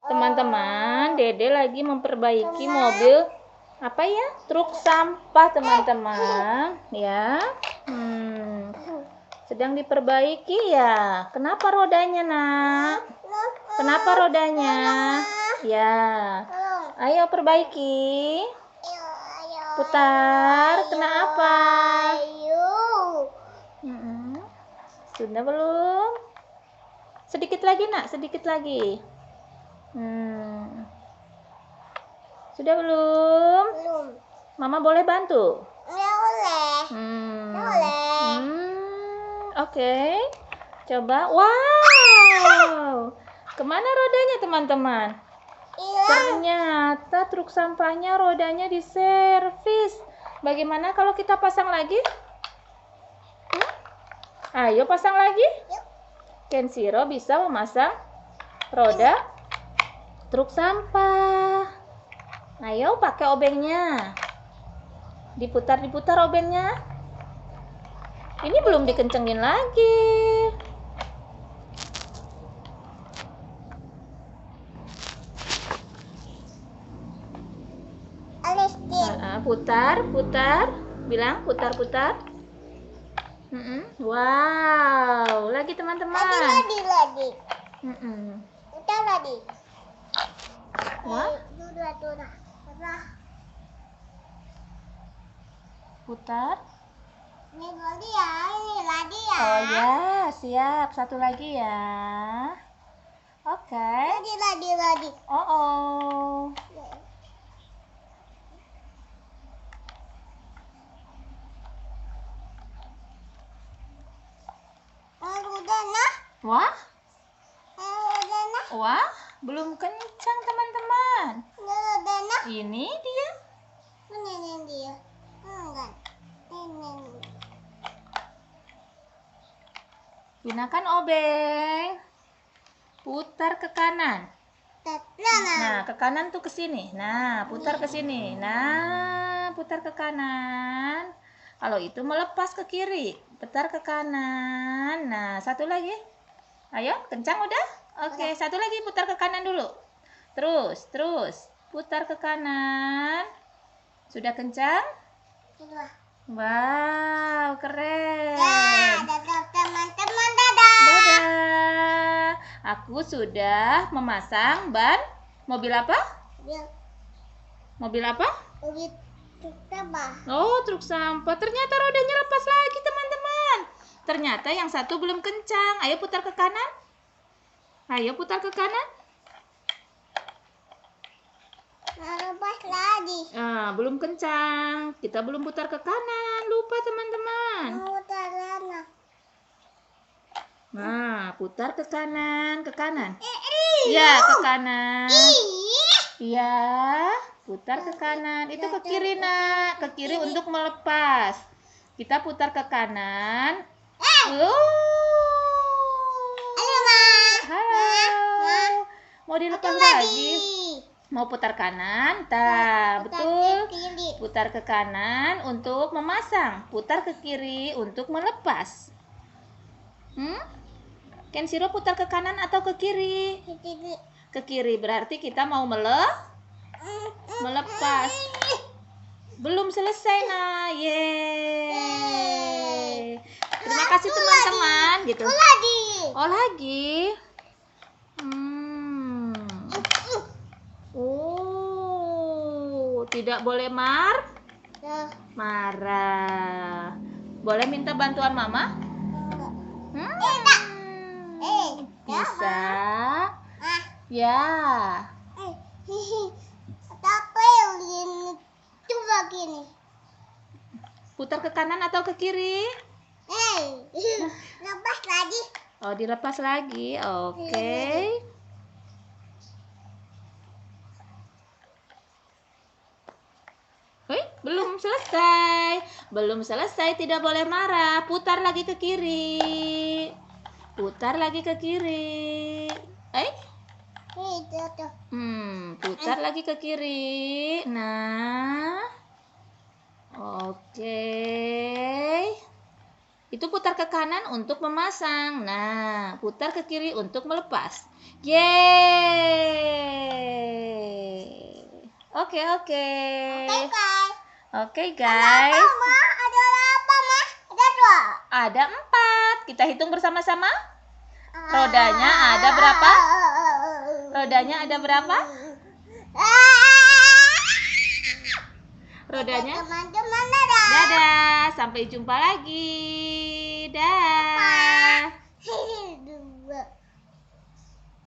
Teman-teman, Dede lagi memperbaiki mobil apa ya? Truk sampah, teman-teman. Ya. Sedang diperbaiki ya. Kenapa rodanya, Nak? Kenapa rodanya? Ya. Ayo perbaiki. Putar. Kenapa? Sudah belum? Sedikit lagi, Nak. Sedikit lagi. Sudah belum? Belum. Mama boleh bantu? Boleh. Boleh. Oke. Coba. Wow. Kemana rodanya, teman-teman? Ternyata truk sampahnya rodanya diservis. Bagaimana kalau kita pasang lagi? Ayo pasang lagi. Kenshiro bisa memasang roda truk sampah. Ayo pakai obengnya. Diputar-diputar obengnya. Ini belum dikencengin lagi. Putar, putar. Bilang putar-putar. Wow, lagi teman-teman. Lagi. Putar lagi. Wah. Sudah. Putar. Ini lagi ya, ini lagi ya. Oh ya, siap. Satu lagi ya. Oke. Lagi. Oh. Udah. Wah, belum kencang teman-teman. Udah. Ini dia. Ini dia. Enggak. Ini. Gunakan obeng. Putar ke kanan. Nah, ke kanan tuh ke sini. Nah, putar ke sini. Nah, putar ke kanan. Kalau itu melepas ke kiri. Putar ke kanan. Nah, satu lagi. Ayo, kencang udah? Oke, satu lagi putar ke kanan dulu. Terus. Putar ke kanan. Sudah kencang? Sudah. Wow, keren. Dadah teman-teman, dadah. Dadah. Aku sudah memasang ban mobil apa? Mobil apa? Mobil truk sampah. Oh, truk sampah. Ternyata rodanya lepas lagi, teman-teman. Ternyata yang satu belum kencang. Ayo putar ke kanan. Lepas lagi. Belum kencang. Kita belum putar ke kanan. Lupa, teman-teman. Putar sana. Nah, putar ke kanan. Ya, ke kanan. Iya, putar ke kanan. Itu ke kiri, Nak. Ke kiri untuk melepas. Kita putar ke kanan. Halo. Mau dilepas lagi? Mau putar kanan? Betul. Putar ke kanan untuk memasang. Putar ke kiri untuk melepas. Kenshiro putar ke kanan atau ke kiri? Ke kiri, berarti kita mau melepas. Belum selesai, nah. Yeay. Terima kasih teman-teman gitu. Oh, lagi. Tidak boleh marah. Boleh minta bantuan Mama? Bisa. Ya. Tapi ini coba gini. Putar ke kanan atau ke kiri? Lepas lagi. Oh, dilepas lagi. Oke. Belum selesai. Tidak boleh marah. Putar lagi ke kiri. Putar lagi ke kiri. Putar lagi ke kiri. Nah. Oke. Itu putar ke kanan untuk memasang. Nah, putar ke kiri untuk melepas. Yeay! Oke, oke. Oke, guys. Oke, guys. Ma, ada apa, Ma? Ada 2. Ada 4. Kita hitung bersama-sama. Rodanya ada berapa? Rodanya ada berapa? Rodanya? Teman-teman, dadah. Dadah. Sampai jumpa lagi. Dah.